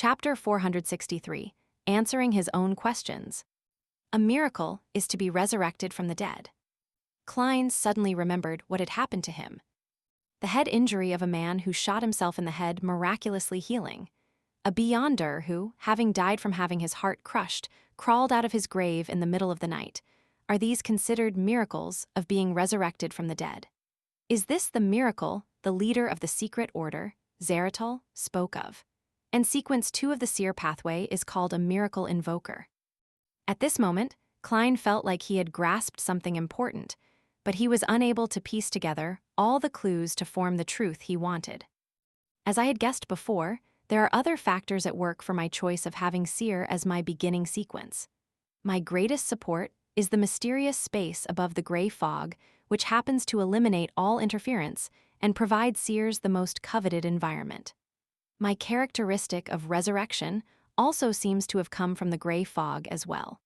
Chapter 463, Answering His Own Questions. A miracle is to be resurrected from the dead. Klein suddenly remembered what had happened to him. The head injury of a man who shot himself in the head miraculously healing. A beyonder who, having died from having his heart crushed, crawled out of his grave in the middle of the night. Are these considered miracles of being resurrected from the dead? Is this the miracle the leader of the secret order, Zeratul, spoke of? And sequence 2 of the seer pathway is called a miracle invoker. At this moment, Klein felt like he had grasped something important, but he was unable to piece together all the clues to form the truth he wanted. As I had guessed before, there are other factors at work for my choice of having seer as my beginning sequence. My greatest support is the mysterious space above the gray fog, which happens to eliminate all interference and provide seers the most coveted environment. My characteristic of resurrection also seems to have come from the gray fog as well.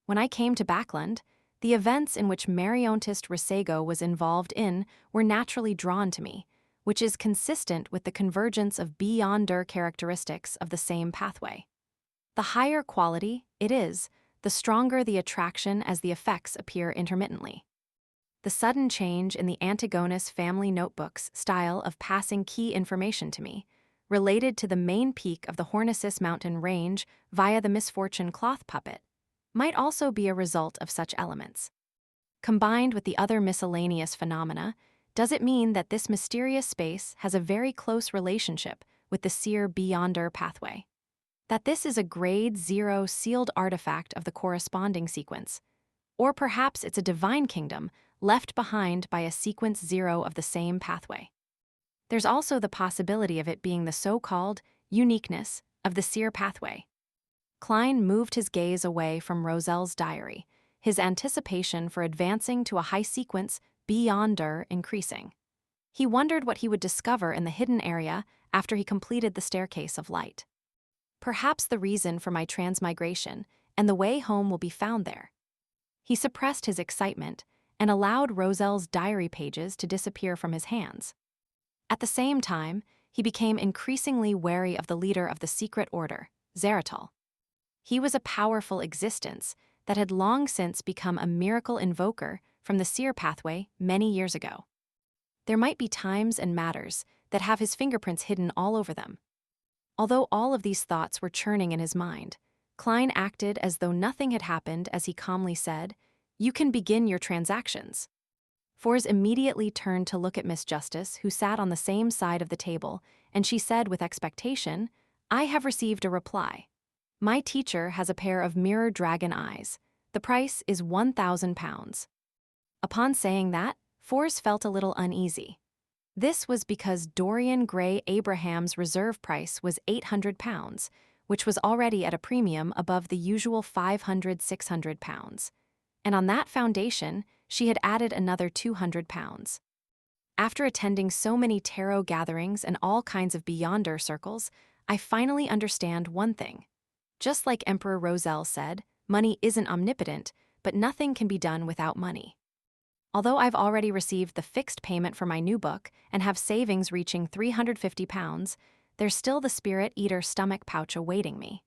When I came to Backland, the events in which Mariontist Resego was involved in were naturally drawn to me, which is consistent with the convergence of beyonder characteristics of the same pathway. The higher quality it is, the stronger the attraction as the effects appear intermittently. The sudden change in the Antigonus family notebook's style of passing key information to me, related to the main peak of the Hornicis mountain range via the misfortune cloth puppet, might also be a result of such elements. Combined with the other miscellaneous phenomena, does it mean that this mysterious space has a very close relationship with the seer beyonder pathway? That this is a grade 0 sealed artifact of the corresponding sequence? Or perhaps it's a divine kingdom left behind by a sequence 0 of the same pathway? There's also the possibility of it being the so-called uniqueness of the seer pathway. Klein moved his gaze away from Roselle's diary, his anticipation for advancing to a high sequence beyonder increasing. He wondered what he would discover in the hidden area after he completed the staircase of light. Perhaps the reason for my transmigration and the way home will be found there. He suppressed his excitement and allowed Roselle's diary pages to disappear from his hands. At the same time, he became increasingly wary of the leader of the secret order, Zeratul. He was a powerful existence that had long since become a miracle invoker from the seer pathway many years ago. There might be times and matters that have his fingerprints hidden all over them. Although all of these thoughts were churning in his mind, Klein acted as though nothing had happened as he calmly said, "You can begin your transactions." Fors immediately turned to look at Miss Justice, who sat on the same side of the table, and she said with expectation, "I have received a reply. My teacher has a pair of mirror dragon eyes. The price is £1,000. Upon saying that, Fors felt a little uneasy. This was because Dorian Gray Abraham's reserve price was £800, which was already at a premium above the usual £500–600. And on that foundation, she had added another £200. After attending so many tarot gatherings and all kinds of beyonder circles, I finally understand one thing. Just like Emperor Roselle said, money isn't omnipotent, but nothing can be done without money. Although I've already received the fixed payment for my new book and have savings reaching £350, there's still the Spirit Eater stomach pouch awaiting me.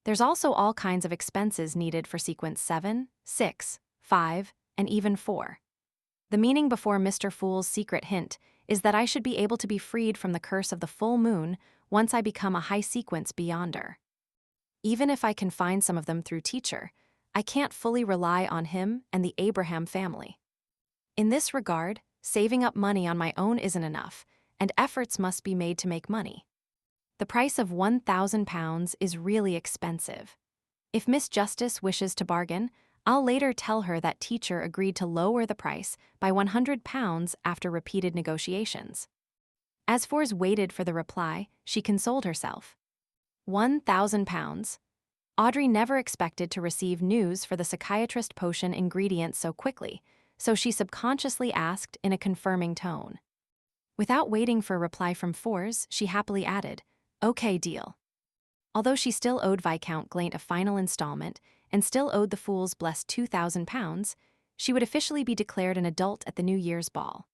There's also all kinds of expenses needed for sequence 7, 6, 5, and even 4. The meaning before Mr. Fool's secret hint is that I should be able to be freed from the curse of the full moon once I become a high sequence beyonder. Even if I can find some of them through teacher, I can't fully rely on him and the Abraham family. In this regard, saving up money on my own isn't enough, and efforts must be made to make money. The price of £1,000 is really expensive. If Miss Justice wishes to bargain, I'll later tell her that teacher agreed to lower the price by £100 after repeated negotiations. As Fors waited for the reply, she consoled herself. £1,000. Audrey never expected to receive news for the psychiatrist potion ingredient so quickly, so she subconsciously asked in a confirming tone. Without waiting for a reply from Fors, she happily added, "Okay, deal." Although she still owed Viscount Glaint a final installment and still owed the Fool's blessed £2,000, she would officially be declared an adult at the New Year's ball.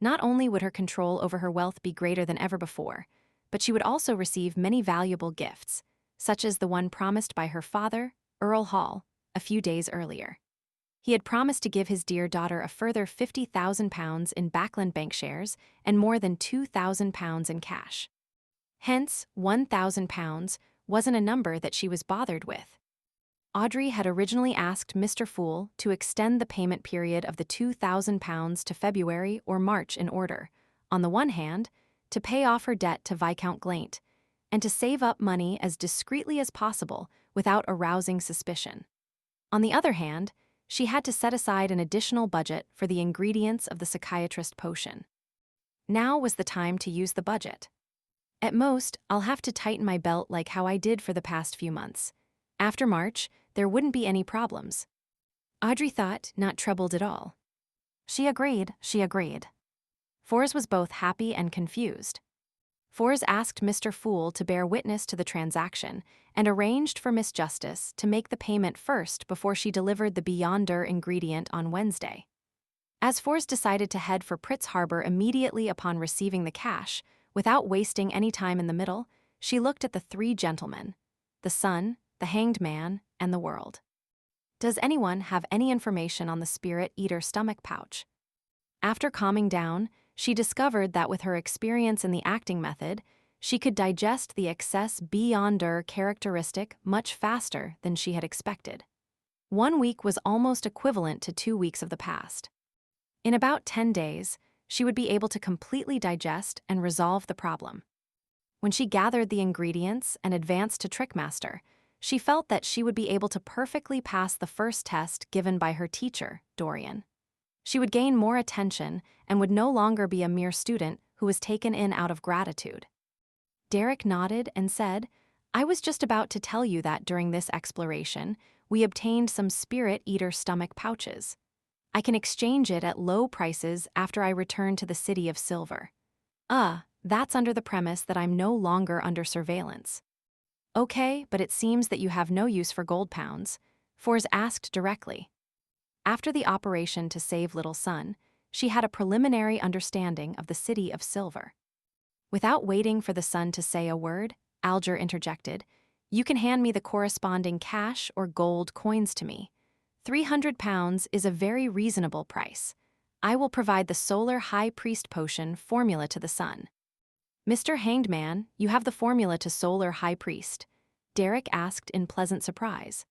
Not only would her control over her wealth be greater than ever before, but she would also receive many valuable gifts, such as the one promised by her father, Earl Hall, a few days earlier. He had promised to give his dear daughter a further £50,000 in Backland Bank shares and more than £2,000 in cash. Hence, £1,000 wasn't a number that she was bothered with. Audrey had originally asked Mr. Fool to extend the payment period of the £2,000 to February or March in order, on the one hand, to pay off her debt to Viscount Glaint, and to save up money as discreetly as possible without arousing suspicion. On the other hand, she had to set aside an additional budget for the ingredients of the psychiatrist potion. Now was the time to use the budget. At most, I'll have to tighten my belt like how I did for the past few months. After March, there wouldn't be any problems. Audrey thought, not troubled at all. She agreed. Forbes was both happy and confused. Forbes asked Mr. Fool to bear witness to the transaction and arranged for Miss Justice to make the payment first before she delivered the Beyonder ingredient on Wednesday. As Forbes decided to head for Pritz Harbor immediately upon receiving the cash, without wasting any time in the middle, she looked at the three gentlemen, the Sun, the Hanged Man, and the World. Does anyone have any information on the Spirit Eater stomach pouch? After calming down, she discovered that with her experience in the acting method, she could digest the excess Beyonder characteristic much faster than she had expected. 1 week was almost equivalent to 2 weeks of the past. In about 10 days, she would be able to completely digest and resolve the problem. When she gathered the ingredients and advanced to Trickmaster, she felt that she would be able to perfectly pass the first test given by her teacher, Dorian. She would gain more attention and would no longer be a mere student who was taken in out of gratitude. Derek nodded and said, "I was just about to tell you that during this exploration, we obtained some Spirit Eater stomach pouches. I can exchange it at low prices after I return to the City of Silver. That's under the premise that I'm no longer under surveillance." "Okay, but it seems that you have no use for gold pounds," Forbes asked directly. After the operation to save Little Sun, she had a preliminary understanding of the City of Silver. Without waiting for the Sun to say a word, Alger interjected, "You can hand me the corresponding cash or gold coins to me. £300 is a very reasonable price. I will provide the Solar High Priest Potion formula to the Sun." "Mr. Hanged Man, you have the formula to Solar High Priest?" Derek asked in pleasant surprise.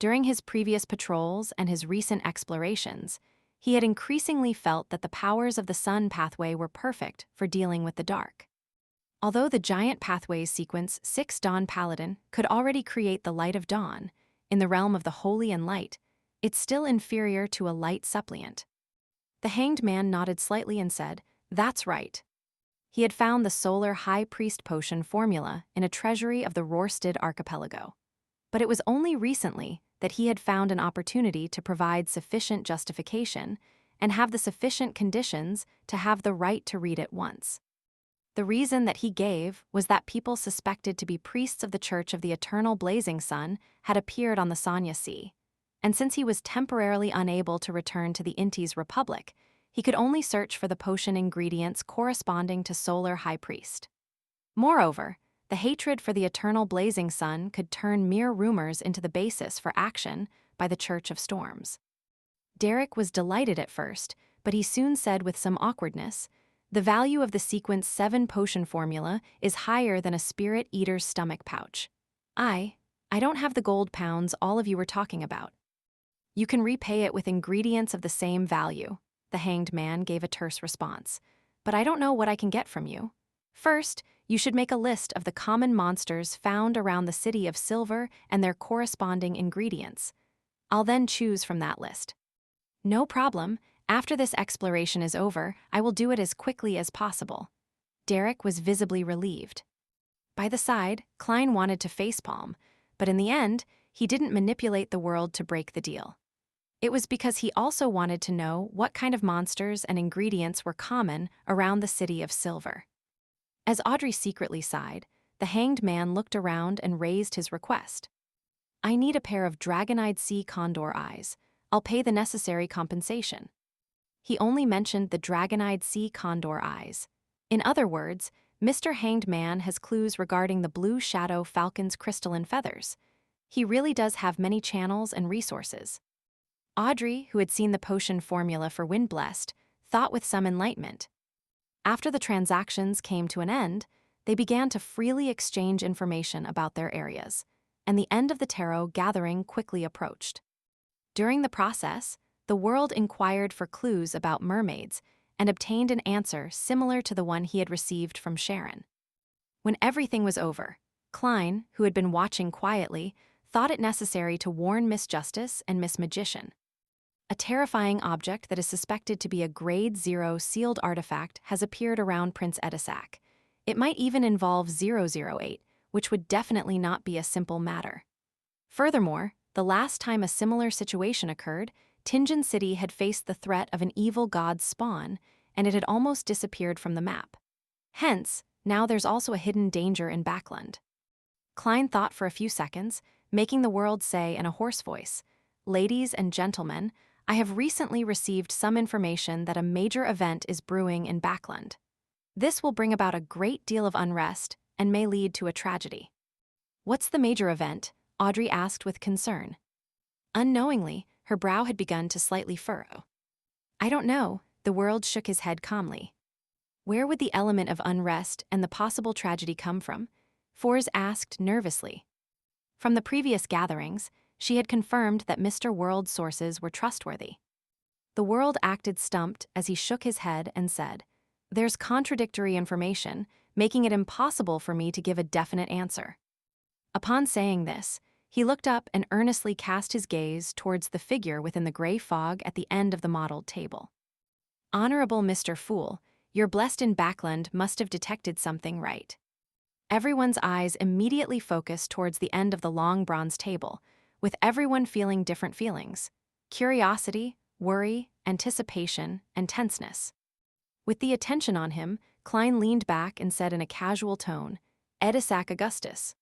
During his previous patrols and his recent explorations, he had increasingly felt that the powers of the Sun pathway were perfect for dealing with the dark. Although the Giant Pathways sequence 6 Dawn Paladin could already create the Light of Dawn, in the realm of the Holy and Light, it's still inferior to a light suppliant. The Hanged Man nodded slightly and said, "That's right." He had found the Solar High Priest Potion formula in a treasury of the Rorstad Archipelago. But it was only recently that he had found an opportunity to provide sufficient justification and have the sufficient conditions to have the right to read it once. The reason that he gave was that people suspected to be priests of the Church of the Eternal Blazing Sun had appeared on the Sanya Sea, and since he was temporarily unable to return to the Intis Republic, he could only search for the potion ingredients corresponding to Solar High Priest. Moreover, the hatred for the Eternal Blazing Sun could turn mere rumors into the basis for action by the Church of Storms. Derek was delighted at first, but he soon said with some awkwardness, "The value of the Sequence 7 potion formula is higher than a Spirit Eater's stomach pouch. I don't have the gold pounds all of you were talking about." "You can repay it with ingredients of the same value," the Hanged Man gave a terse response. "But I don't know what I can get from you. First, you should make a list of the common monsters found around the City of Silver and their corresponding ingredients. I'll then choose from that list." "No problem. After this exploration is over, I will do it as quickly as possible." Derek was visibly relieved. By the side, Klein wanted to facepalm, but in the end, he didn't manipulate the world to break the deal. It was because he also wanted to know what kind of monsters and ingredients were common around the City of Silver. As Audrey secretly sighed, the Hanged Man looked around and raised his request. "I need a pair of dragon-eyed sea condor eyes. I'll pay the necessary compensation." He only mentioned the dragon-eyed sea condor eyes. In other words, Mr. Hanged Man has clues regarding the Blue Shadow Falcon's crystalline feathers. He really does have many channels and resources. Audrey, who had seen the potion formula for Windblessed, thought with some enlightenment. After the transactions came to an end, they began to freely exchange information about their areas, and the end of the tarot gathering quickly approached. During the process, the world inquired for clues about mermaids and obtained an answer similar to the one he had received from Sharon. When everything was over, Klein, who had been watching quietly, thought it necessary to warn Miss Justice and Miss Magician. A terrifying object that is suspected to be a Grade 0 sealed artifact has appeared around Prince Edisac. It might even involve 008, which would definitely not be a simple matter. Furthermore, the last time a similar situation occurred, Tingen City had faced the threat of an evil god's spawn, and it had almost disappeared from the map. Hence, now there's also a hidden danger in Backland. Klein thought for a few seconds, making the world say in a hoarse voice, "Ladies and gentlemen, I have recently received some information that a major event is brewing in Backland. This will bring about a great deal of unrest and may lead to a tragedy." "What's the major event?" Audrey asked with concern. Unknowingly, her brow had begun to slightly furrow. "I don't know," the world shook his head calmly. "Where would the element of unrest and the possible tragedy come from?" Fours asked nervously. From the previous gatherings, she had confirmed that Mr. World's sources were trustworthy. The world acted stumped as he shook his head and said, "There's contradictory information, making it impossible for me to give a definite answer." Upon saying this, he looked up and earnestly cast his gaze towards the figure within the gray fog at the end of the modeled table. "Honorable Mr. Fool, your blessed in Backland must have detected something right." Everyone's eyes immediately focused towards the end of the long bronze table, with everyone feeling different feelings: curiosity, worry, anticipation, and tenseness. With the attention on him, Klein leaned back and said in a casual tone, "Edisac Augustus."